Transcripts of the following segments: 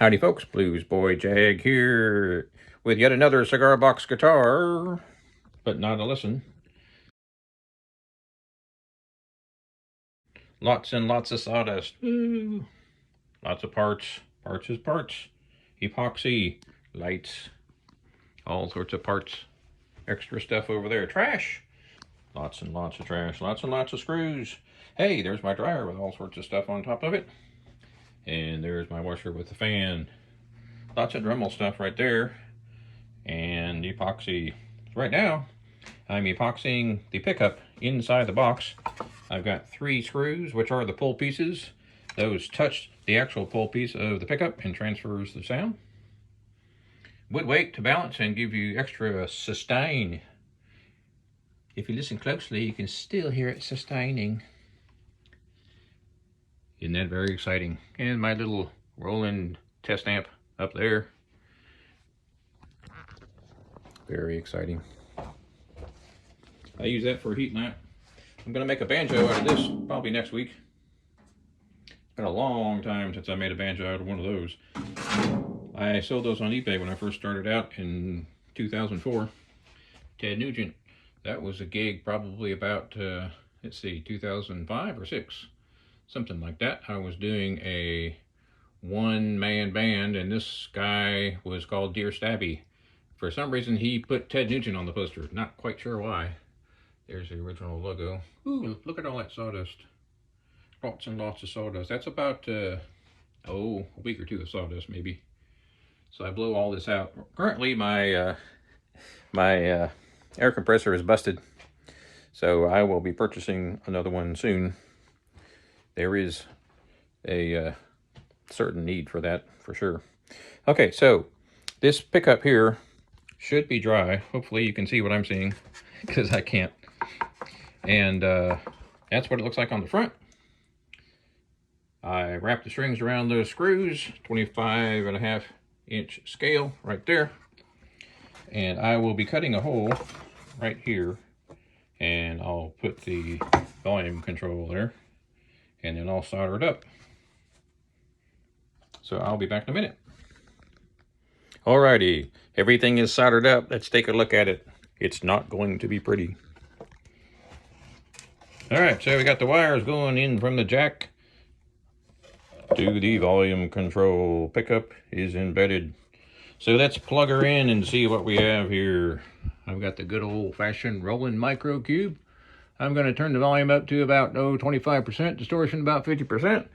Howdy folks, Bluesboyjag here with yet another cigar box guitar, but not a lesson. Lots and lots of sawdust. Ooh. Lots of parts. Parts is parts. Epoxy, lights, all sorts of parts. Extra stuff over there. Trash. Lots and lots of trash. Lots and lots of screws. Hey, there's my dryer with all sorts of stuff on top of it. And there's my washer with the fan. Lots of Dremel stuff right there. And epoxy. Right now, I'm epoxying the pickup inside the box. I've got 3 screws, which are the pull pieces. Those touch the actual pull piece of the pickup and transfers the sound. Wood weight to balance and give you extra sustain. If you listen closely, you can still hear it sustaining. Isn't that very exciting? And my little Roland test amp up there. Very exciting. I use that for a heat lamp. I'm gonna make a banjo out of this probably next week. It's been a long time since I made a banjo out of one of those. I sold those on eBay when I first started out in 2004. Ted Nugent. That was a gig probably about, let's see, 2005 or 6. Something like that. I was doing a one-man band, and this guy was called Dear Stabby. For some reason, he put Ted Nugent on the poster. Not quite sure why. There's the original logo. Ooh, look at all that sawdust. Lots and lots of sawdust. That's about, a week or 2 of sawdust, maybe. So I blow all this out. Currently, my air compressor is busted. So I will be purchasing another one soon. There is a certain need for that, for sure. Okay, so this pickup here should be dry. Hopefully you can see what I'm seeing, because I can't. And that's what it looks like on the front. I wrapped the strings around those screws, 25.5-inch scale right there. And I will be cutting a hole right here, and I'll put the volume control there, and then I'll solder it up. So I'll be back in a minute. Alrighty, everything is soldered up. Let's take a look at it. It's not going to be pretty. Alright, so we got the wires going in from the jack to the volume control. Pickup is embedded. So let's plug her in and see what we have here. I've got the good old-fashioned Roland micro cube. I'm going to turn the volume up to about 25%, distortion about 50%,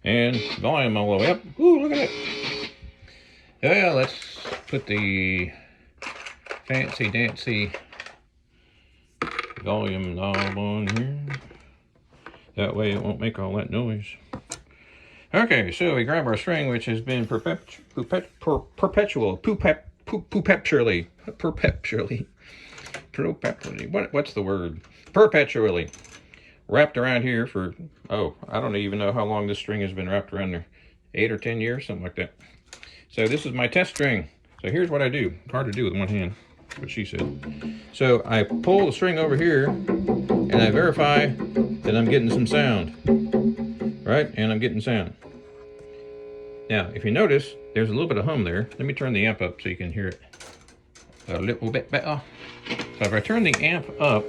and volume all the way up. Ooh, look at it. Yeah, let's put the fancy dancy volume knob on here. That way it won't make all that noise. Okay, so we grab our string, which has been perpetually wrapped around here for, I don't even know how long this string has been wrapped around there. 8 or 10 years, something like that. So this is my test string. So here's what I do. It's hard to do with one hand, what she said. So I pull the string over here, and I verify that I'm getting some sound. Right? And I'm getting sound. Now, if you notice, there's a little bit of hum there. Let me turn the amp up so you can hear it a little bit better. So if I turn the amp up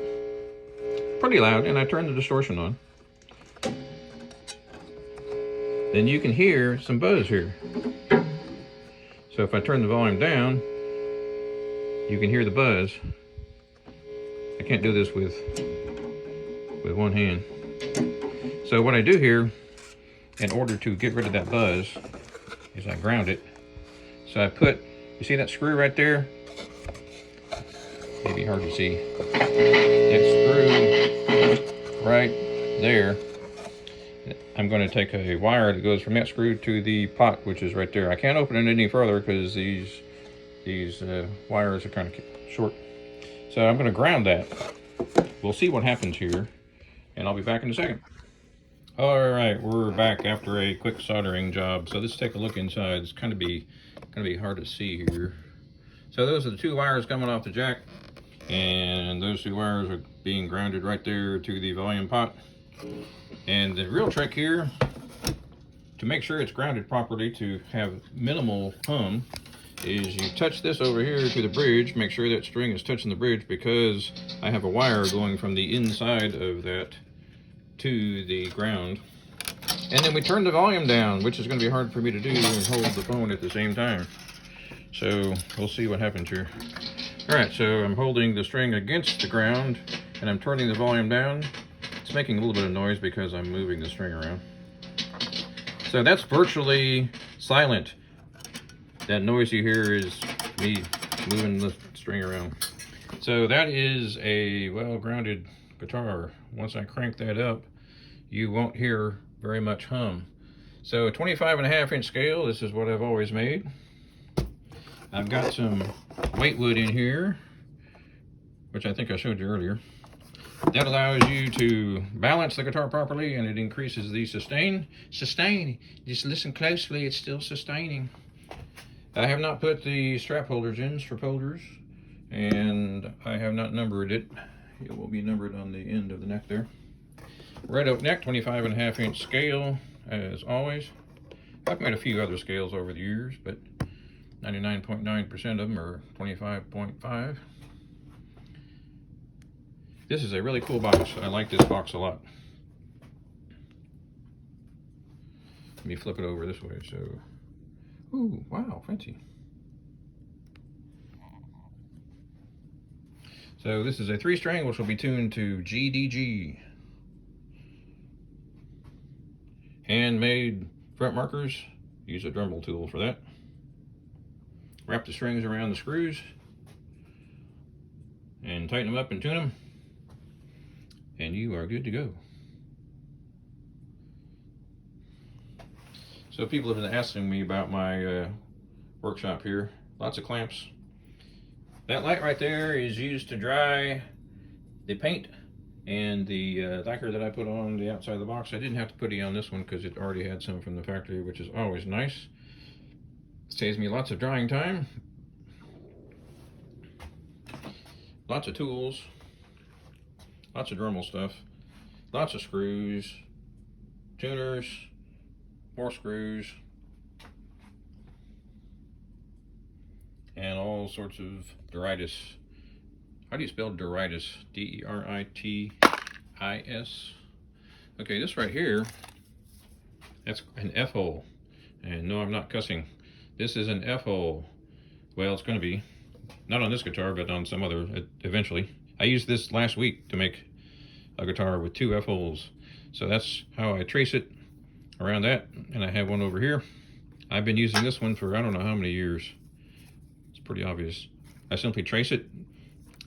pretty loud and I turn the distortion on, then you can hear some buzz here. So if I turn the volume down, you can hear the buzz. I can't do this with one hand. So what I do here, in order to get rid of that buzz, is I ground it. So I put, you see that screw right there? Maybe hard to see. That screw right there. I'm going to take a wire that goes from that screw to the pot, which is right there. I can't open it any further because these wires are kind of short. So I'm going to ground that. We'll see what happens here, and I'll be back in a second. All right, we're back after a quick soldering job. So let's take a look inside. It's gonna be hard to see here. So those are the 2 wires coming off the jack, and those 2 wires are being grounded right there to the volume pot. And the real trick here to make sure it's grounded properly to have minimal hum is you touch this over here to the bridge, make sure that string is touching the bridge, because I have a wire going from the inside of that to the ground. And then we turn the volume down, which is going to be hard for me to do and hold the phone at the same time. So we'll see what happens here. Alright, so I'm holding the string against the ground and I'm turning the volume down. It's making a little bit of noise because I'm moving the string around. So that's virtually silent. That noise you hear is me moving the string around. So that is a well-grounded guitar. Once I crank that up, you won't hear very much hum. So a 25.5-inch scale, this is what I've always made. I've got some white wood in here, which I think I showed you earlier. That allows you to balance the guitar properly, and it increases the sustain. Sustain, just listen closely, it's still sustaining. I have not put the strap holders in, strap holders, and I have not numbered it. It will be numbered on the end of the neck there. Red oak neck, 25.5-inch scale, as always. I've made a few other scales over the years, but 99.9% of them are 25.5. This is a really cool box. I like this box a lot. Let me flip it over this way. So, ooh, wow, fancy. So this is a 3-string, which will be tuned to GDG. Handmade fret markers. Use a Dremel tool for that. Wrap the strings around the screws and tighten them up and tune them, and you are good to go. So people have been asking me about my workshop here. Lots of clamps. That light right there is used to dry the paint and the lacquer that I put on the outside of the box. I didn't have to put any on this one because it already had some from the factory, which is always nice. Saves me lots of drying time. Lots of tools. Lots of Dremel stuff. Lots of screws. Tuners. More screws. And all sorts of Deritis. How do you spell Deritis? D-E-R-I-T-I-S. Okay, this right here, that's an F-hole. And no, I'm not cussing. This is an F-hole. Well, it's going to be. Not on this guitar, but on some other eventually. I used this last week to make a guitar with 2 F-holes. So that's how I trace it around that. And I have one over here. I've been using this one for I don't know how many years. It's pretty obvious. I simply trace it,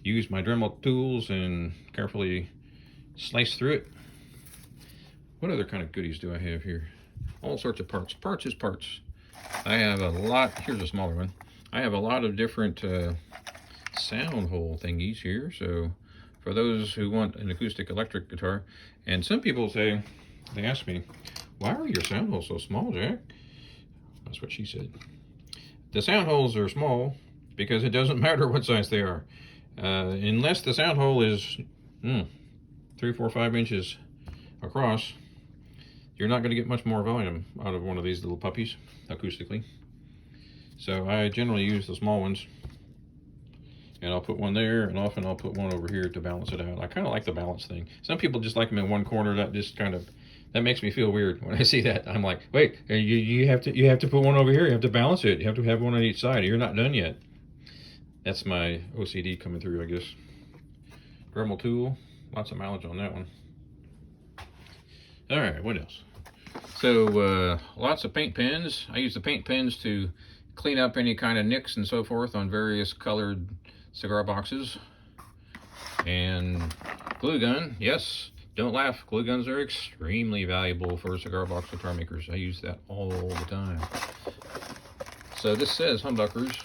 use my Dremel tools, and carefully slice through it. What other kind of goodies do I have here? All sorts of parts. Parts is parts. I have a lot. Here's a smaller one. I have a lot of different sound hole thingies here. So for those who want an acoustic electric guitar, and some people say, they ask me, why are your sound holes so small, Jack? That's what she said. The sound holes are small because it doesn't matter what size they are. Unless the sound hole is 3, 4, 5 inches across, you're not going to get much more volume out of one of these little puppies acoustically. So I generally use the small ones, and I'll put one there, and often I'll put one over here to balance it out. I kind of like the balance thing. Some people just like them in one corner. That just kind of, that makes me feel weird when I see that. I'm like, wait, you have to put one over here. You have to balance it. You have to have one on each side. You're not done yet. That's my OCD coming through, I guess. Dremel tool, lots of mileage on that one. All right, what else? So lots of paint pens. I use the paint pens to clean up any kind of nicks and so forth on various colored cigar boxes. And glue gun, yes, don't laugh. Glue guns are extremely valuable for cigar box guitar makers. I use that all the time. So this says humbuckers,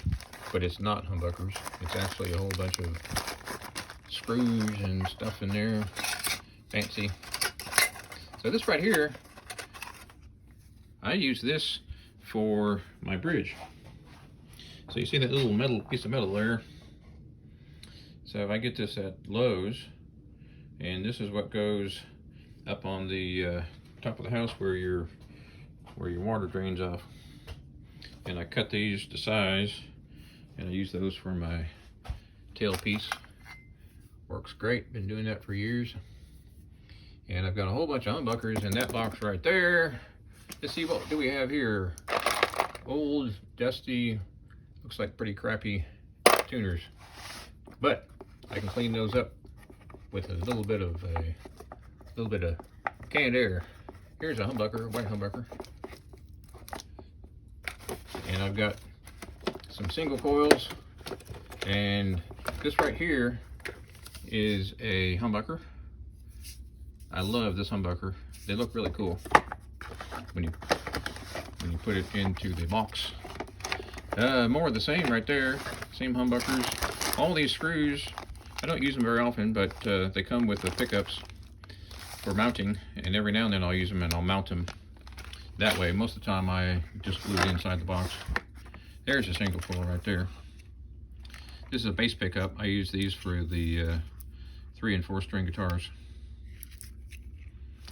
but it's not humbuckers. It's actually a whole bunch of screws and stuff in there. Fancy. So this right here, I use this for my bridge. So you see that little metal piece of metal there? So if I get this at Lowe's, and this is what goes up on the top of the house where where your water drains off. And I cut these to size, and I use those for my tailpiece. Works great, been doing that for years. And I've got a whole bunch of humbuckers in that box right there. Let's see, what do we have here? Old, dusty, looks like pretty crappy tuners. But I can clean those up with a little bit of canned air. Here's a humbucker, a white humbucker. And I've got some single coils, and this right here is a humbucker. I love this humbucker. They look really cool when you put it into the box. More of the same right there, same humbuckers. All these screws, I don't use them very often, but they come with the pickups for mounting, and every now and then I'll use them and I'll mount them that way. Most of the time I just glue it inside the box. There's a single coil right there. This is a bass pickup. I use these for the 3 and 4 string guitars.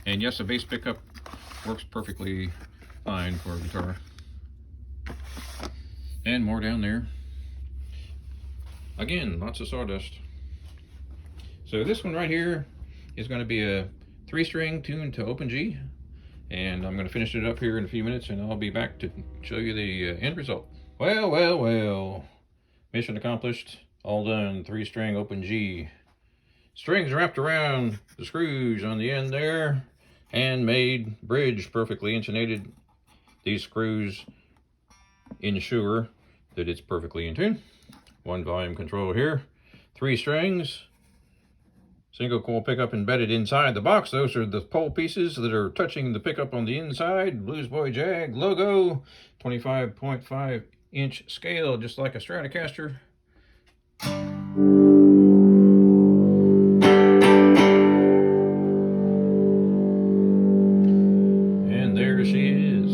And yes, a bass pickup works perfectly fine for a guitar. And more down there. Again, lots of sawdust. So this one right here is going to be a 3-string tuned to open G. And I'm going to finish it up here in a few minutes, and I'll be back to show you the end result. Well, well, well. Mission accomplished. All done. 3-string open G. Strings wrapped around the screws on the end there. Handmade bridge, perfectly insulated. These screws ensure that it's perfectly in tune. 1 volume control here. 3 strings. Single coil pickup embedded inside the box. Those are the pole pieces that are touching the pickup on the inside. Bluesboyjag logo. 25.5-inch scale, just like a Stratocaster. And there she is.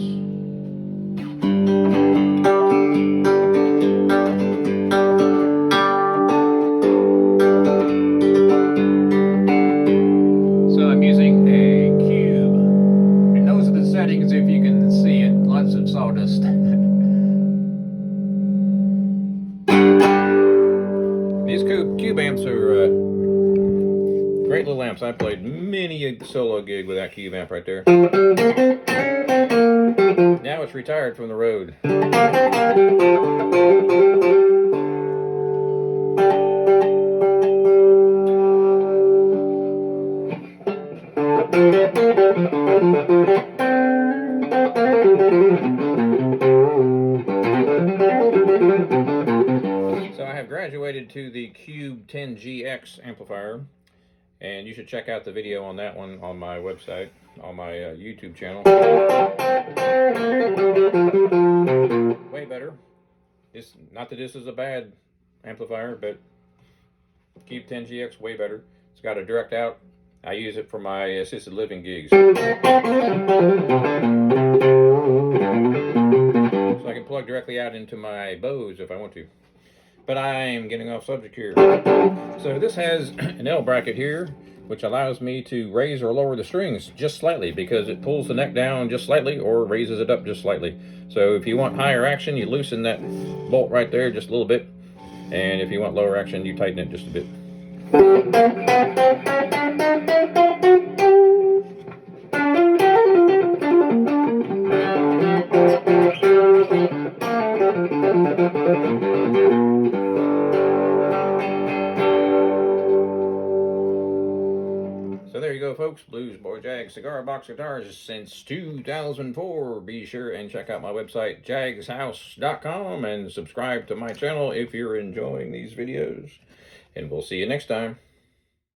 So I'm using a cube, and those are the settings if you can see it. Lots of sawdust. These cube amps are great little amps. I played many a solo gig with that cube amp right there. Now it's retired from the road. So I have graduated to the Cube 10GX amplifier, and you should check out the video on that one on my website, on my YouTube channel. Way better. Not that this is a bad amplifier, but Cube 10GX way better. It's got a direct out. I use it for my assisted living gigs. So I can plug directly out into my bows if I want to. But I'm getting off subject here. So this has an L bracket here, which allows me to raise or lower the strings just slightly, because it pulls the neck down just slightly or raises it up just slightly. So if you want higher action, you loosen that bolt right there just a little bit. And if you want lower action, you tighten it just a bit. So there you go, folks. Bluesboyjag cigar box guitars since 2004. Be sure and check out my website, jagshouse.com, and subscribe to my channel if you're enjoying these videos. And we'll see you next time.